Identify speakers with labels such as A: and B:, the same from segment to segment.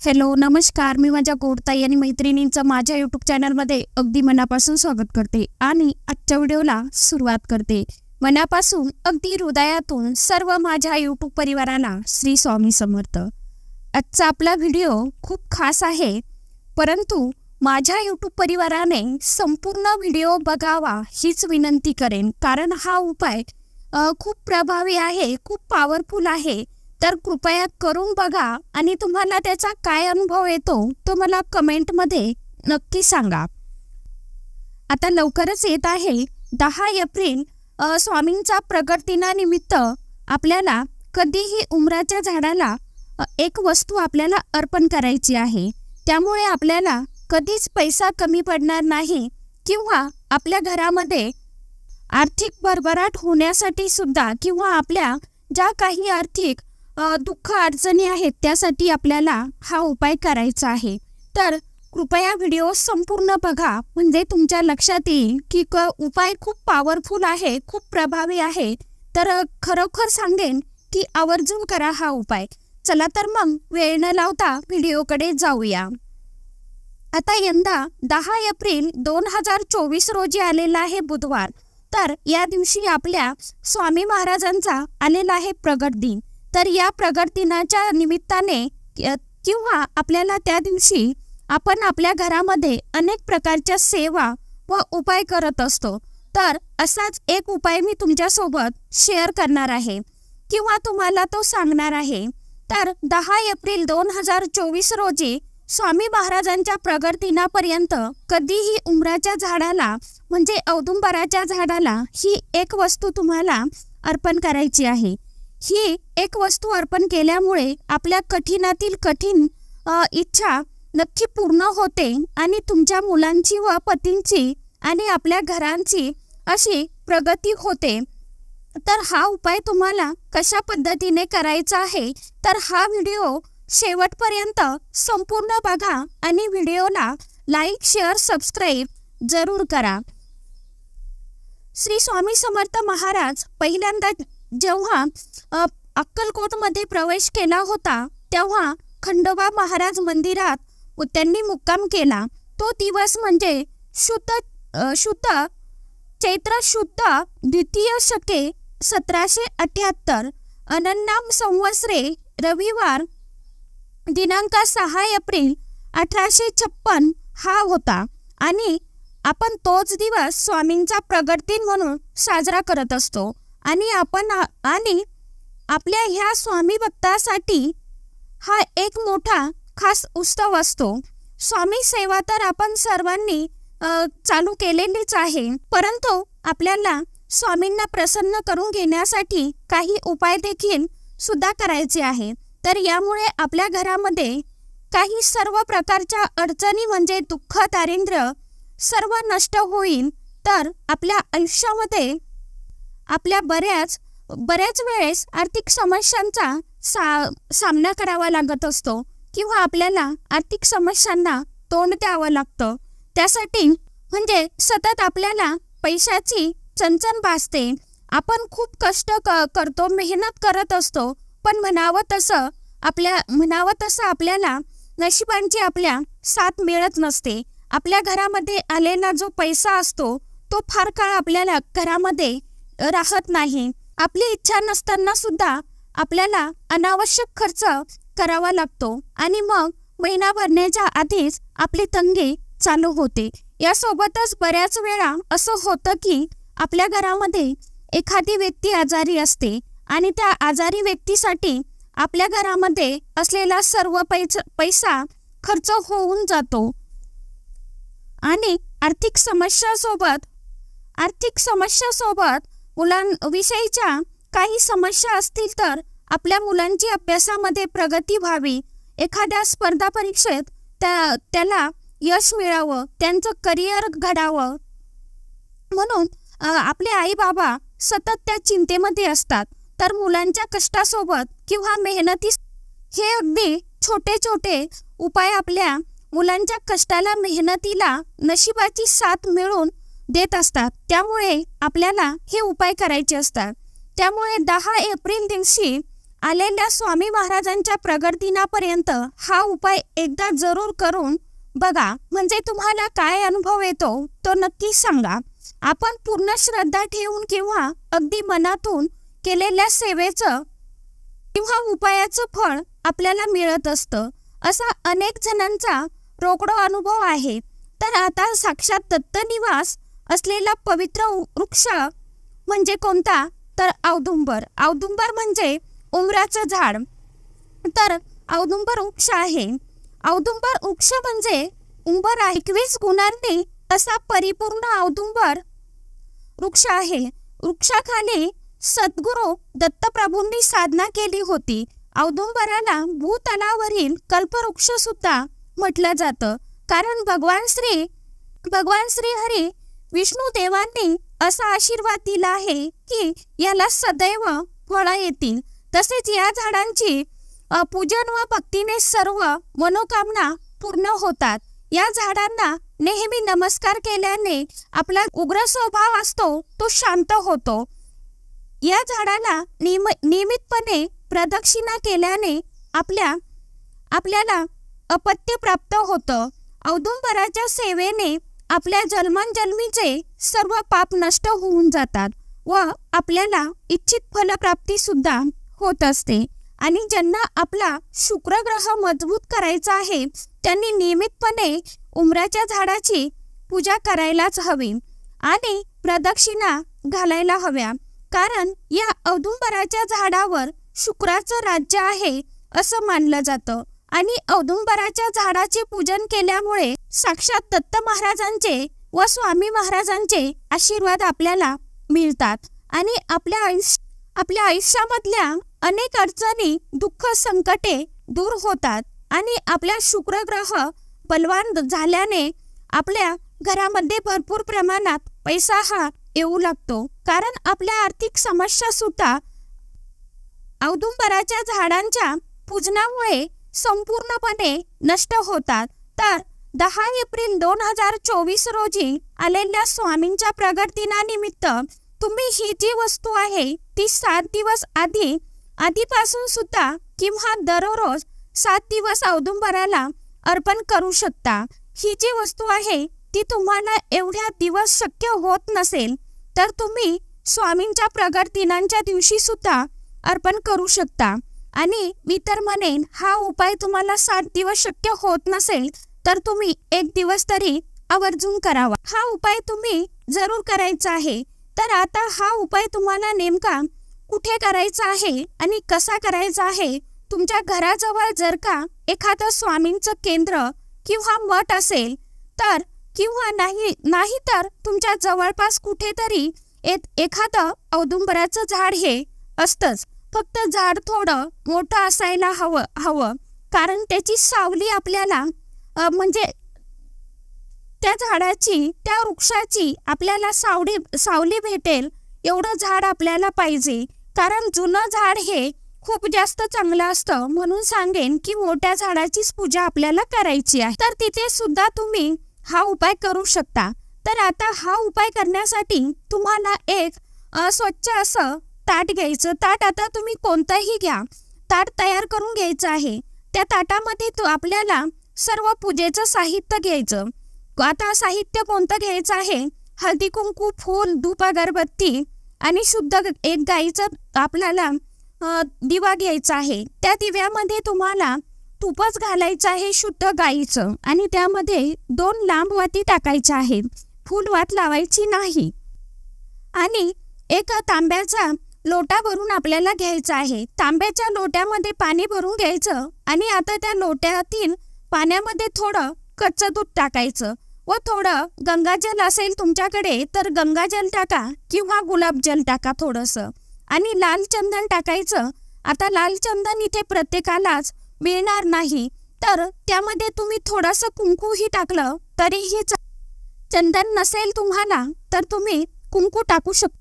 A: Hello नमस्कार, मी माझ्या गोडताई आणि मैत्रिणींचं माझ्या यूट्यूब चॅनलमध्ये अगदी मनापासून स्वागत करते आणि आजच्या व्हिडिओला सुरुवात करते। मनापासून अगदी हृदयातून सर्व माझ्या यूट्यूब परिवाराला श्री स्वामी समर्थ। आजचा आपला व्हिडिओ खूप खास आहे, परंतु माझ्या यूट्यूब परिवाराने संपूर्ण व्हिडिओ बघावा हीच विनंती करेन, कारण हा उपाय खूप प्रभावी आहे, खूप पॉवरफुल आहे। तर कृपया करून बघा आणि तुम्हाला त्याचा काय अनुभव येतो तो मला कमेंटमध्ये नक्की सांगा। आता लवकरच येत आहे 10 एप्रिल स्वामींचा प्रगट दिनानिमित्त आपल्याला कधीही उमराच्या झाडाला एक वस्तू आपल्याला अर्पण करायची आहे। त्यामुळे आपल्याला कधीच पैसा कमी पडणार नाही किंवा आपल्या घरामध्ये आर्थिक भरभराट होण्यासाठी सुद्धा किंवा आपल्या ज्या काही आर्थिक दुःख अडचणी आहेत त्यासाठी आपल्याला हा उपाय करायचा आहे। तर कृपया व्हिडिओ संपूर्ण बघा, म्हणजे तुमच्या लक्षात येईल की उपाय खूप पॉवरफुल आहे, खूप प्रभावी आहे। तर खरोखर सांगेन की आवर्जून करा हा उपाय। चला तर मग वेळ न लावता व्हिडिओकडे जाऊया। आता यंदा 10 एप्रिल 2024 रोजी आलेला आहे बुधवार। तर या दिवशी आपल्या स्वामी महाराजांचा आलेला आहे प्रगट दिन। तर या प्रगट दिनाच्या निमित्ताने किंवा आपल्याला त्या दिवशी आपण आपल्या घरामध्ये अनेक प्रकारच्या सेवा व उपाय करत असतो। तर असाच एक उपाय मी तुमच्यासोबत शेअर करणार आहे किंवा तुम्हाला तो सांगणार आहे। तर 10 एप्रिल 2024 रोजी स्वामी महाराजांच्या प्रगट दिनापर्यंत कधीही उमराच्या झाडाला म्हणजे औदुंबराच्या झाडाला ही एक वस्तू तुम्हाला अर्पण करायची आहे। ही एक वस्तू अर्पण केल्यामुळे आपल्या कठीणातील कठीण इच्छा नक्की पूर्ण होते आणि तुमच्या मुलांची व पतींची आणि आपल्या घरांची अशी प्रगती होते। तर हा उपाय तुम्हाला कशा पद्धतीने करायचा आहे, तर हा व्हिडिओ शेवटपर्यंत संपूर्ण बघा आणि व्हिडिओला लाईक शेअर सबस्क्राईब जरूर करा। श्री स्वामी समर्थ महाराज पहिल्यांदा जेव्हा अक्कलकोटमध्ये प्रवेश केला होता तेव्हा खंडोबा महाराज मंदिरात त्यांनी मुक्काम केला। तो दिवस म्हणजे चैत्र शुद्ध द्वितीय शके 1778 अनन्नाम संवत्सरे रविवार दिनांक 6 एप्रिल 1856 हा होता आणि आपण तोच दिवस स्वामींचा प्रगट दिन म्हणून साजरा करत असतो। आणि आपल्या ह्या स्वामी भक्तासाठी हा एक मोठा खास उत्सव असतो। स्वामी सेवा तर आपण सर्वांनी चालू केलेलीच आहे, परंतु आपल्याला स्वामींना प्रसन्न करून घेण्यासाठी काही उपाय देखील सुद्धा करायचे आहे। तर यामुळे आपल्या घरामध्ये काही सर्व प्रकारच्या अडचणी म्हणजे दुःख दारिद्र्य सर्व नष्ट होईल। तर आपल्या आयुष्यामध्ये आपल्या बऱ्याच वेळेस आर्थिक समस्यांचा सामना करावा लागत असतो किंवा आपल्याला आर्थिक समस्यांना तोंड द्यावं लागतं। त्यासाठी म्हणजे सतत आपल्याला पैशाची चणचण भासते। आपण खूप कष्ट करतो, मेहनत करत असतो, पण म्हणावं तसं आपल्याला नशिबांची आपल्या साथ मिळत नसते। आपल्या घरामध्ये आलेला जो पैसा असतो तो फार काळ आपल्याला घरामध्ये राहत नाही। आपली इच्छा नसताना सुद्धा आपल्याला अनावश्यक खर्च करावा लागतो आणि मग महिना भरण्याच्या आधीच आपली तंगी चालू होते। यासोबतच बऱ्याच वेळा असं होतं की आपल्या घरामध्ये एखादी व्यक्ती आजारी असते आणि त्या आजारी व्यक्तीसाठी आपल्या घरामध्ये असलेला सर्व पैसा खर्च होऊन जातो आणि आर्थिक समस्यासोबत मुलांविषयीच्या काही समस्या असतील तर आपल्या मुलांची अभ्यासामध्ये प्रगती व्हावी, एखाद्या स्पर्धा परीक्षेत त्याला यश मिळावं, त्यांचं करिअर घडावं, म्हणून आपले आई बाबा सतत त्या चिंतेमध्ये असतात। तर मुलांच्या कष्टासोबत किंवा मेहनती हे अगदी छोटे उपाय आपल्या मुलांच्या कष्टाला मेहनतीला नशिबाची साथ मिळून देत असतात। त्यामुळे आपल्याला हे उपाय करायचे असतात। त्यामुळे 10 एप्रिल दिवशी आलेल्या स्वामी महाराजांच्या प्रगट दिनापर्यंत हा उपाय एकदा जरूर करून बघा, म्हणजे तुम्हाला काय अनुभव येतो तो नक्की सांगा. आपण पूर्ण श्रद्धा ठेवून किंवा अगदी मनातून केलेल्या सेवेचं किंवा उपायाचं फळ आपल्याला मिळत असतं. असा अनेक जणांचा रोकडा अनुभव आहे. तर आता साक्षात दत्त निवास असलेला पवित्र वृक्ष म्हणजे कोणता, तर औदुंबर. औदुंबर म्हणजे उंबराचं झाड. तर औदुंबर वृक्ष आहे. औदुंबर वृक्ष म्हणजे उंबर 21 गुणांनी असा परिपूर्ण औदुंबर वृक्ष आहे. वृक्षाखाली सद्गुरू दत्तप्रभूंनी साधना केली होती. औदुंबराला भूतलावरील कल्पवृक्ष सुद्धा म्हटलं जातं, कारण भगवान श्री हरी विष्णू देवांनी असा आशीर्वाद दिला आहे की याला सदैव फळं येतील. तसेच या झाडांची पूजन व भक्तीने सर्व मनोकामना पूर्ण होतात. या झाडांना नेहमी नमस्कार केल्याने आपला उग्र स्वभाव असतो तो शांत होतो. या झाडाला नियमितपणे प्रदक्षिणा केल्याने आपल्याला अपत्य प्राप्त होतं. औदुंबराच्या सेवेने आपल्या जन्मोजन्मीचे सर्व पाप नष्ट होऊन जातात व आपल्याला इच्छित फलप्राप्ती सुद्धा होत असते. आणि ज्यांना आपला शुक्र ग्रह मजबूत करायचा आहे त्यांनी नियमितपणे उंबराच्या झाडाची पूजा करायलाच हवी आणि प्रदक्षिणा घालायला हव्या, कारण या औदुंबराच्या झाडावर शुक्राचं राज्य आहे असं मानलं जातं. आणि औदुंबराच्या झाडाचे पूजन केल्यामुळे साक्षात दत्त महाराजांचे व स्वामी महाराजांचे आशीर्वाद आपल्याला मिळतात आणि आपल्या आयुष्यामधल्या अनेक अडचणी, दुःख, संकटे दूर होतात आणि आपला शुक्र ग्रह बलवान झाल्याने आपल्या घरामध्ये भरपूर प्रमाणात पैसा हा येऊ लागतो, कारण आपल्या आर्थिक समस्या सुद्धा औदुंबराच्या झाडांच्या पूजनामुळे संपूर्णपणे नष्ट होतात. तर 10 एप्रिल 2024 रोजी आलेल्या स्वामींच्या प्रगट दिनानिमित्त तुम्ही ही जी वस्तू आहे ती 7 दिवस आधीपासून सुद्धा किंवा दररोज 7 दिवस औदुंबराला अर्पण करू शकता. ही जी वस्तू आहे ती तुम्हाला एवढ्या दिवस शक्य होत नसेल तर तुम्ही स्वामींच्या प्रगट दिनांच्या दिवशी सुद्धा अर्पण करू शकता. आणि मी तर म्हणेन हा उपाय तुम्हाला 7 दिवस शक्य होत नसेल तर तुम्ही 1 दिवस तरी आवर्जून करावा. हा उपाय तुम्ही जरूर करायचा आहे. तर आता हा उपाय तुम्हाला नेमका कुठे करायचा आहे आणि कसा करायचा आहे, तुमच्या घराजवळ जर का एखादं स्वामींचं केंद्र किंवा मठ असेल तर, किंवा नाही तर तुमच्या जवळपास कुठेतरी एखादं औदुंबराचं झाड हे असतंच. फक्त झाड थोडं मोठं असायला हवं, कारण त्याची सावली आपल्याला म्हणजे त्या झाडाची, त्या वृक्षाची आपल्याला सावली भेटेल एवढं झाड आपल्याला पाहिजे. कारण जुनं झाड हे खूप जास्त चांगलं असतं, म्हणून सांगेन की मोठ्या झाडाचीच पूजा आपल्याला करायची आहे. तर तिथे सुद्धा तुम्ही हा उपाय करू शकता. तर आता हा उपाय करण्यासाठी तुम्हाला एक स्वच्छ असं ताट घ्यायचं. ताट आता तुम्ही कोणतंही घ्या, ताट तयार करून घ्यायचं आहे. त्या ताटामध्ये आपल्याला सर्व पूजेचं साहित्य घ्यायचं. आता साहित्य कोणतं घ्यायचं आहे, हळदी कुंकू, फूल, धूप, अगरबत्ती आणि शुद्ध एक गाईचं आपल्याला दिवा घ्यायचा आहे. त्या दिव्यामध्ये तुम्हाला तूपच घालायचं आहे शुद्ध गाईचं, आणि त्यामध्ये 2 लांब वाती टाकायच्या आहेत. फूल वात लावायची नाही. आणि एक तांब्याचा लोटा भरून आपल्याला घ्यायचा आहे. तांब्याच्या लोट्यामध्ये पाणी भरून घ्यायचं आणि आता त्या लोट्यातील पाण्यामध्ये थोडं कच्चं दूध टाकायचं व थोडं गंगाजल असेल तुमच्याकडे तर गंगाजल टाका किंवा गुलाबजल टाका थोडंसं, आणि लाल चंदन टाकायचं. आता लाल चंदन इथे प्रत्येकालाच मिळणार नाही, तर त्यामध्ये तुम्ही थोडंसं कुंकूही टाकलं तरीही चंदन नसेल तुम्हाला तर तुम्ही कुंकू टाकू शकता.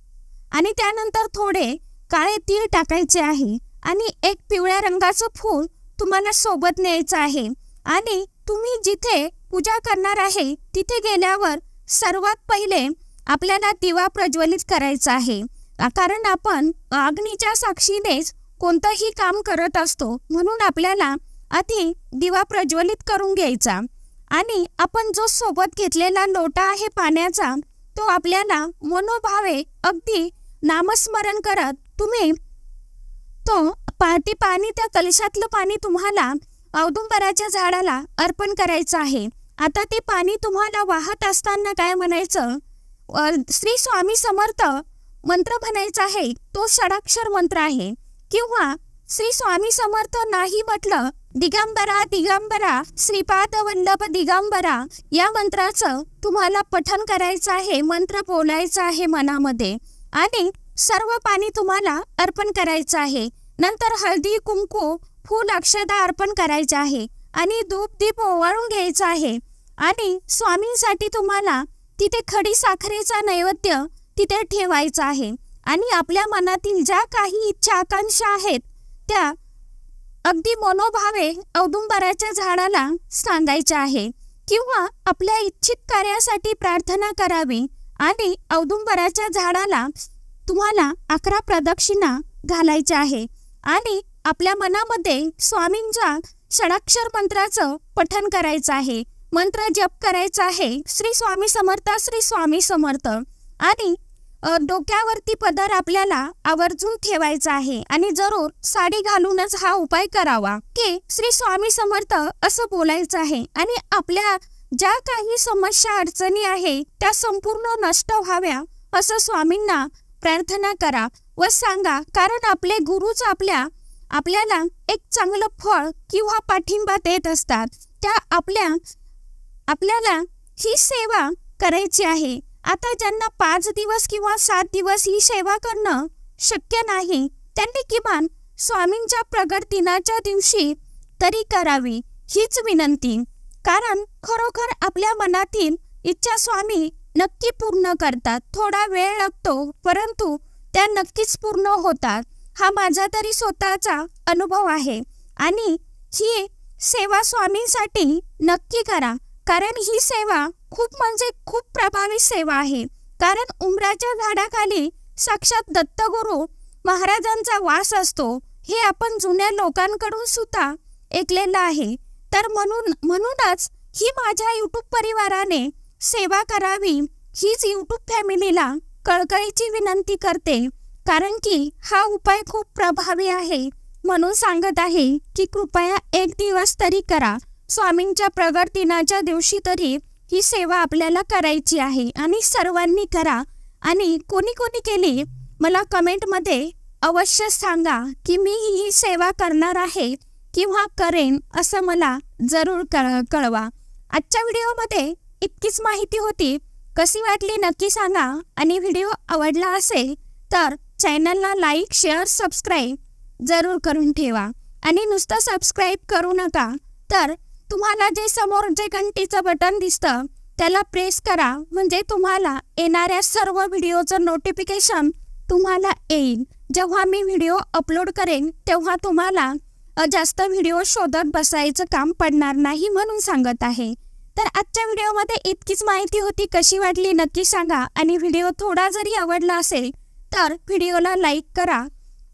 A: आणि त्यानंतर थोडे काळे तीळ टाकायचे आहे आणि एक पिवळ्या रंगाचं फूल तुम्हाला सोबत न्यायचं आहे. आणि तुम्ही जिथे पूजा करणार आहे तिथे गेल्यावर सर्वात पहिले आपल्याला दिवा प्रज्वलित करायचा आहे, कारण आपण अग्नीच्या साक्षीनेच कोणतंही काम करत असतो, म्हणून आपल्याला आधी दिवा प्रज्वलित करून घ्यायचा आणि आपण जो सोबत घेतलेला लोटा आहे पाण्याचा तो आपल्याला मनोभावे अगदी नामस्मरण करत तुम्ही ते पाणी त्या कलशातलं पाणी तुम्हाला औदुंबराच्या झाडाला अर्पण करायचं आहे। आता ते पाणी तुम्हाला वाहत असताना काय म्हणायचं, श्री स्वामी समर्थ मंत्र म्हणायचा आहे, तो षडाक्षर मंत्र आहे। किंवा श्री स्वामी समर्थ नाही म्हटलं, दिगंबरा दिगंबरा श्रीपाद वल्लभ दिगंबरा या मंत्राचं तुम्हाला पठण करायचं आहे, मंत्र बोलायचा आहे मनामध्ये आणि सर्व पाणी तुम्हाला अर्पण करायचं आहे। नंतर हळदी कुंकू फूल अक्षता अर्पण करायचे आहे आणि धूप दीप ओवाळून घ्यायचा आहे आणि स्वामींसाठी तुम्हाला तिथे खडी साखरेचा नैवेद्य तिथे ठेवायचा आहे आणि आपल्या मनातील ज्या काही इच्छा आकांक्षा आहेत त्या अगदी मनोभावे औदुंबराच्या झाडाला सांगायच्या आहे किंवा आपल्या इच्छित कार्यासाठी प्रार्थना करावी आणि औदुंबराच्या झाडाला तुम्हाला 11 प्रदक्षिणा घालायच्या आहे आणि आपल्या मनामध्ये स्वामींच्या षडाक्षर मंत्राचं पठण करायचं आहे, मंत्र जप करायचा आहे, श्री स्वामी समर्थ श्री स्वामी समर्थ आणि डोक्यावरती पदर आपल्याला आवर्जून ठेवायचा आहे आणि जरूर साडी घालूनच हा उपाय करावा की श्री स्वामी समर्थ असं बोलायचं आहे आणि आपल्या ज्या काही समस्या अडचणी आहे त्या संपूर्ण नष्ट व्हाव्या असं स्वामींना प्रार्थना करा व सांगा, कारण आपले गुरुच आपल्याला एक चांगलं फळ किंवा पाठिंबा देत असतात। त्या आपल्याला ही सेवा करायची आहे। आता ज्यांना 5 दिवस किंवा 7 दिवस ही सेवा करणं शक्य नाही त्यांनी किमान स्वामींच्या प्रगट दिनाच्या दिवशी तरी करावी हीच विनंती, कारण खरोखर आपल्या मनातील इच्छा स्वामी नक्की पूर्ण करतात। थोडा वेळ लागतो परंतु त्या नक्कीच पूर्ण होतात, हा माझा तरी स्वतःचा अनुभव आहे आणि ही सेवा स्वामींसाठी नक्की करा, कारण ही सेवा खूप म्हणजे खूप प्रभावी सेवा आहे। कारण उंबराच्या झाडाखाली साक्षात दत्तगुरु महाराजांचा वास असतो, हे आपण जुन्या लोकांकडून सुद्धा ऐकलेलं आहे। तर म्हणूनच ही माझ्या यूट्यूब परिवाराने सेवा करावी हीच यूट्यूब फॅमिलीला कळकळीची विनंती करते, कारण की हा उपाय खूप प्रभावी आहे। म्हणून सांगत आहे की कृपया 1 दिवस तरी करा, स्वामींच्या प्रगट दिनाच्या दिवशी तरी ही सेवा आपल्याला करायची आहे आणि सर्वांनी करा आणि कोणी केली मला कमेंटमध्ये अवश्य सांगा की मी ही सेवा करणार आहे किंवा करेन असं मला जरूर कळवा। आजच्या व्हिडिओमध्ये इतकीच माहिती होती, कशी वाटली नक्की सांगा आणि व्हिडिओ आवडला असेल तर चॅनलला लाईक शेअर सबस्क्राईब जरूर करून ठेवा आणि नुसतं सबस्क्राईब करू नका तर तुम्हाला जे समोर जे घंटीचं बटन दिसतं त्याला प्रेस करा, म्हणजे तुम्हाला येणाऱ्या सर्व व्हिडिओचं नोटिफिकेशन तुम्हाला येईल। जेव्हा मी व्हिडिओ अपलोड करेन तेव्हा तुम्हाला जास्त व्हिडिओ शोधत बसायचं काम पडणार नाही म्हणून सांगत आहे। तर आजच्या व्हिडिओमध्ये इतकीच माहिती होती, कशी वाटली नक्की सांगा आणि व्हिडिओ थोडा जरी आवडला असेल तर व्हिडिओला लाईक करा।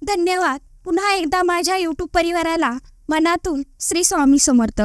A: धन्यवाद। पुन्हा एकदा माझ्या यूट्यूब परिवाराला मनातून श्री स्वामी समर्थ।